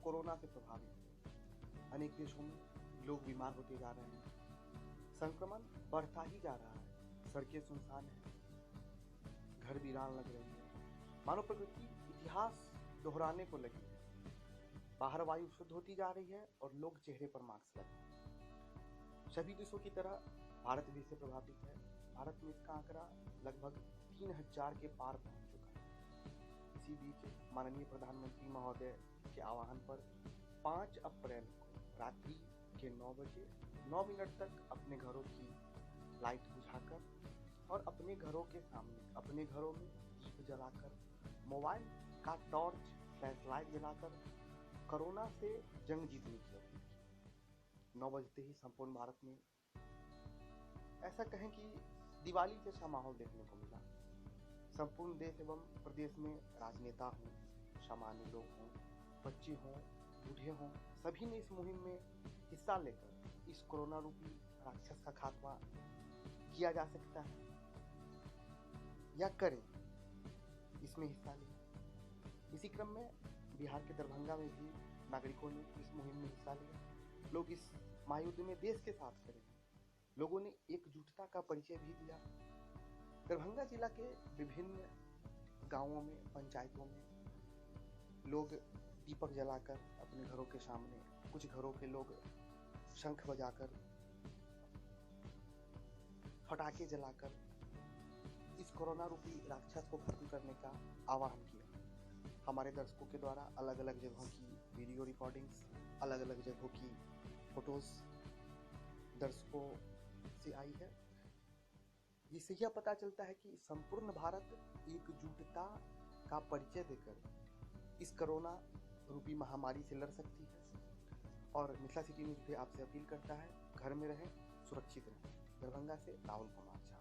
Corona से प्रभावित है। अनेक देशों में लोग बीमार होते जा रहे हैं, संक्रमण बढ़ता ही जा रहा है, सड़कें सुनसान हैं, घर वीरान लग रही है, मानव प्रकृति इतिहास दोहराने को लगी है। बाहर वायु शुद्ध होती जा रही है और लोग चेहरे पर मास्क लगाए हैं। सभी देशों की तरह भारत भी इससे प्रभावित है। भारत में इसका आंकड़ा लगभग 3000 के पार पहुंच चुका है। इसी बीच माननीय प्रधानमंत्री महोदय के आह्वान पर 5 अप्रैल को रात्रि के 9 बजे 9 मिनट तक अपने घरों की लाइट बुझाकर और अपने घरों के सामने अपने घरों में दीप जलाकर, मोबाइल का टॉर्च फ्लैश लाइट जलाकर कोरोना से जंग जीतने की अपील की। 9 बजते ही संपूर्ण भारत में ऐसा कहें कि दिवाली जैसा माहौल देखने को मिला। संपूर्ण देश एवं प्रदेश में राजनेता हों, सामान्य लोग हों, बच्चे हों, बूढ़े हों, सभी ने इस मुहिम में हिस्सा लेकर इस कोरोना रूपी राक्षस का खात्मा किया जा सकता है या करें, इसमें हिस्सा लें। इसी क्रम में बिहार के दरभंगा में भी नागरिकों ने इस मुहिम में हिस्सा लिया। लोग इस महायुद्ध में देश के साथ खड़े हैं। लोगों ने एकजुटता का परिचय भी दिया। दरभंगा जिला के विभिन्न गांवों में, पंचायतों में लोग दीपक जलाकर अपने घरों के सामने, कुछ घरों के लोग शंख बजाकर, फटाके जलाकर इस कोरोना रूपी राक्षस को खत्म करने का आह्वान किया। हमारे दर्शकों के द्वारा अलग अलग जगहों की वीडियो रिकॉर्डिंग्स, अलग अलग जगहों की फोटोज दर्शकों से आई है। इससे यह पता चलता है कि संपूर्ण भारत एकजुटता का परिचय देकर इस कोरोना रूपी महामारी से लड़ सकती है। और मिथिला सिटी न्यूज़ भी आपसे अपील करता है, घर में रहें, सुरक्षित रहें। दरभंगा से राहुल कुमार झा।